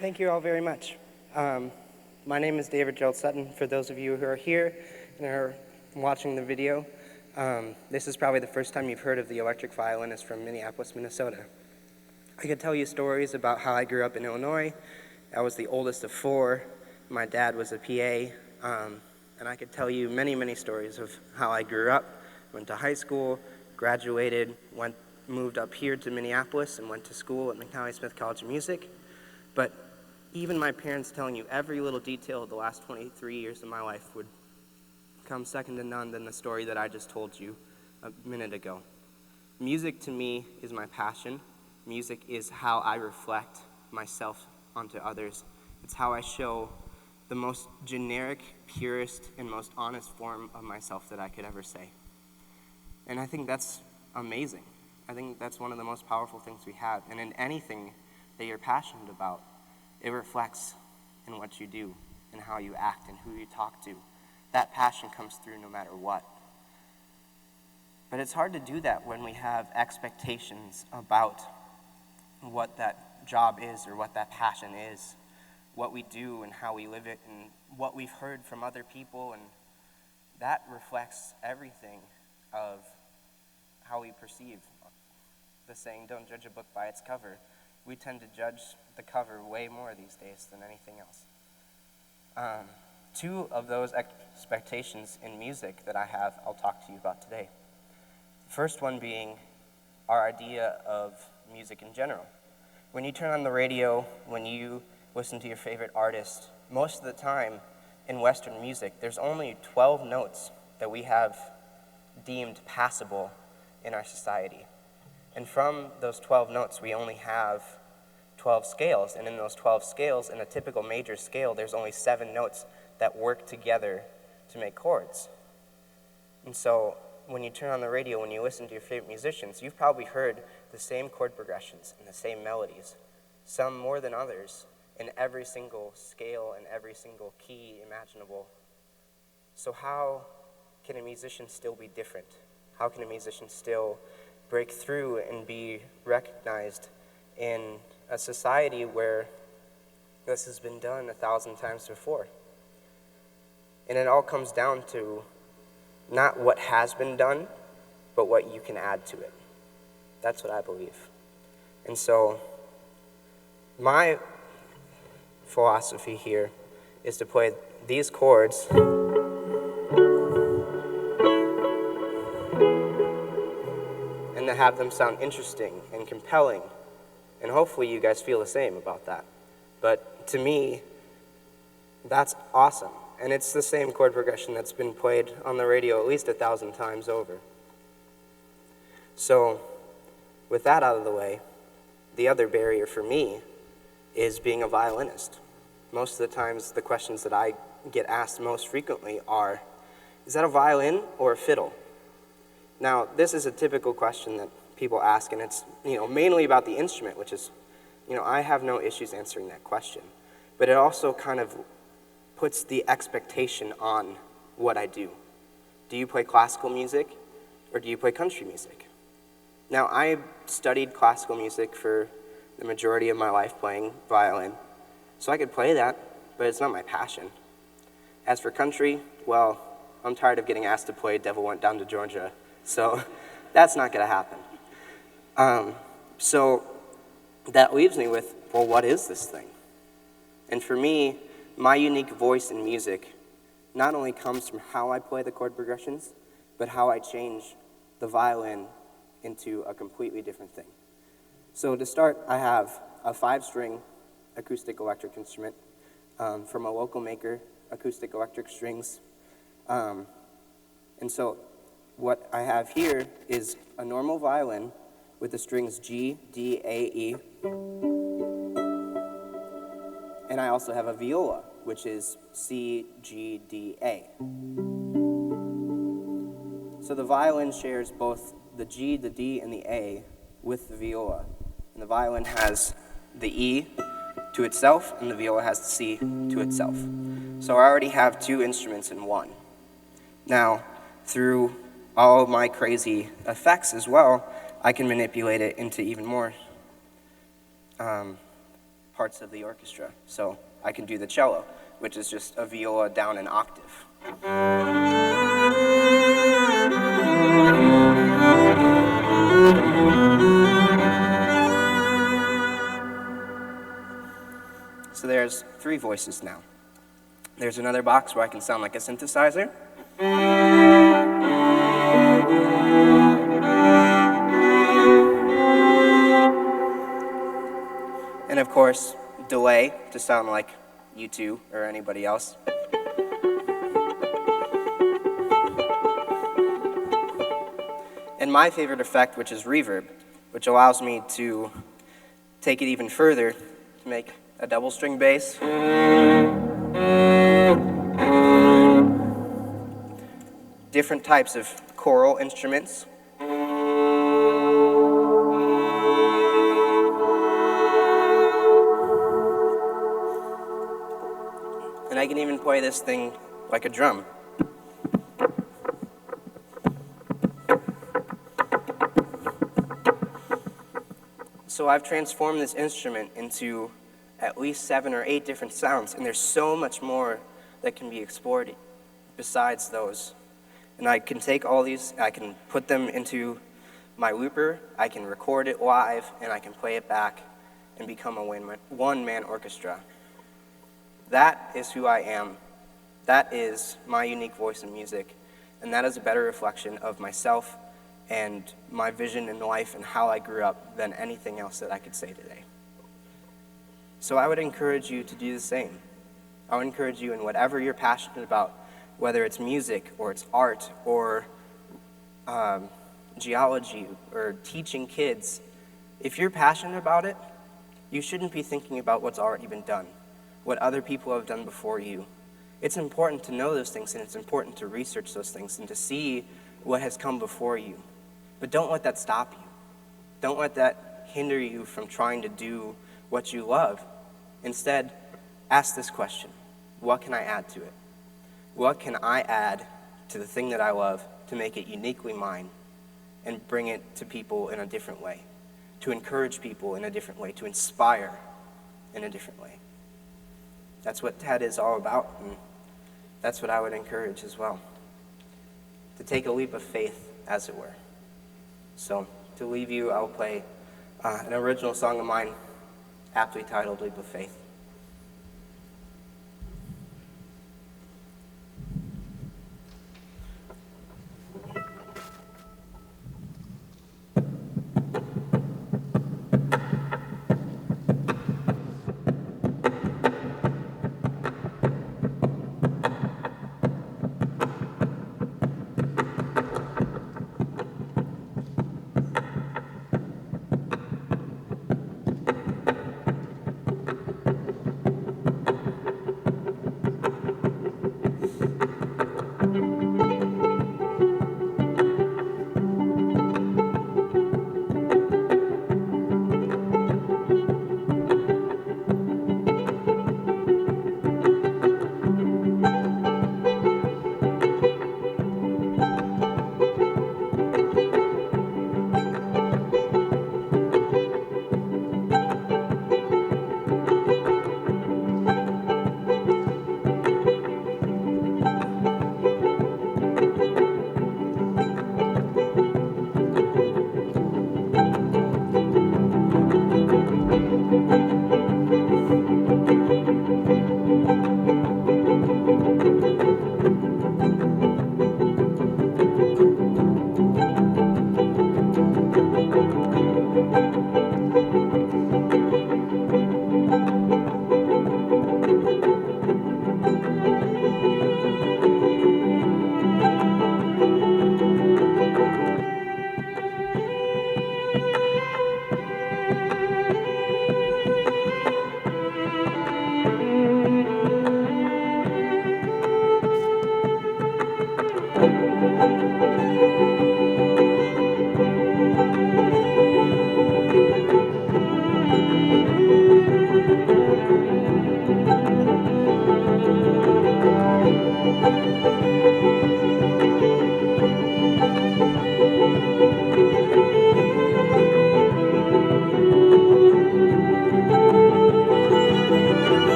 Thank you all very much. My name is Gerald Sutton. For those of you who are here and are watching the video, this is probably the first time you've heard of the electric violinist from Minneapolis, Minnesota. I could tell you stories about how I grew up in Illinois. I was the oldest of four. My dad was a PA. And I could tell you many, many stories of how I grew up, went to high school, graduated, moved up here to Minneapolis and went to school at McNally Smith College of Music. But even my parents telling you every little detail of the last 23 years of my life would come second to none than the story that I just told you a minute ago. Music to me is my passion. Music is how I reflect myself onto others. It's how I show the most generic, purest, and most honest form of myself that I could ever say. And I think that's amazing. I think that's one of the most powerful things we have. And in anything that you're passionate about, it reflects in what you do and how you act and who you talk to. That passion comes through no matter what. But it's hard to do that when we have expectations about what that job is or what that passion is, what we do and how we live it and what we've heard from other people, and that reflects everything of how we perceive. The saying, don't judge a book by its cover. We tend to judge the cover way more these days than anything else. Two of those expectations in music that I have, I'll talk to you about today. The first one being our idea of music in general. When you turn on the radio, when you listen to your favorite artist, most of the time in Western music, there's only 12 notes that we have deemed passable in our society. And from those 12 notes, we only have 12 scales. And in those 12 scales, in a typical major scale, there's only 7 notes that work together to make chords. And so when you turn on the radio, when you listen to your favorite musicians, you've probably heard the same chord progressions and the same melodies, some more than others, in every single scale and every single key imaginable. So how can a musician still be different? How can a musician still break through and be recognized in a society where this has been done 1,000 times before? And it all comes down to not what has been done, but what you can add to it. That's what I believe. And so my philosophy here is to play these chords and to have them sound interesting and compelling. And hopefully you guys feel the same about that. But to me, that's awesome. And it's the same chord progression that's been played on the radio at least 1,000 times over. So with that out of the way, the other barrier for me is being a violinist. Most of the times, the questions that I get asked most frequently are, is that a violin or a fiddle? Now, this is a typical question that people ask, and it's mainly about the instrument, which is, I have no issues answering that question. But it also kind of puts the expectation on what I do. Do you play classical music, or do you play country music? Now, I studied classical music for the majority of my life playing violin, so I could play that, but it's not my passion. As for country, well, I'm tired of getting asked to play Devil Went Down to Georgia, so that's not going to happen. So that leaves me with, well, what is this thing? And for me, my unique voice in music not only comes from how I play the chord progressions, but how I change the violin into a completely different thing. So to start, I have a 5-string acoustic electric instrument from a local maker, Acoustic Electric Strings. And so what I have here is a normal violin with the strings G, D, A, E. And I also have a viola, which is C, G, D, A. So the violin shares both the G, the D, and the A with the viola. And the violin has the E to itself, and the viola has the C to itself. So I already have 2 instruments in one. Now, through all of my crazy effects as well, I can manipulate it into even more parts of the orchestra. So I can do the cello, which is just a viola down an octave. So there's 3 voices now. There's another box where I can sound like a synthesizer. And of course, delay to sound like U2 or anybody else. And my favorite effect, which is reverb, which allows me to take it even further to make a double string bass. Different types of choral instruments. And I can even play this thing like a drum. So I've transformed this instrument into at least 7 or 8 different sounds, and there's so much more that can be explored besides those. And I can take all these, I can put them into my looper, I can record it live, and I can play it back and become a one-man orchestra. That is who I am. That is my unique voice in music, and that is a better reflection of myself and my vision in life and how I grew up than anything else that I could say today. So I would encourage you to do the same. I would encourage you in whatever you're passionate about, whether it's music or it's art or geology or teaching kids. If you're passionate about it, you shouldn't be thinking about what's already been done, what other people have done before you. It's important to know those things, and it's important to research those things and to see what has come before you. But don't let that stop you. Don't let that hinder you from trying to do what you love. Instead, ask this question: what can I add to it? What can I add to the thing that I love to make it uniquely mine and bring it to people in a different way, to encourage people in a different way, to inspire in a different way? That's what TED is all about, and that's what I would encourage as well, to take a leap of faith, as it were. So to leave you, I'll play an original song of mine, aptly titled Leap of Faith.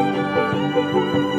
Thank you.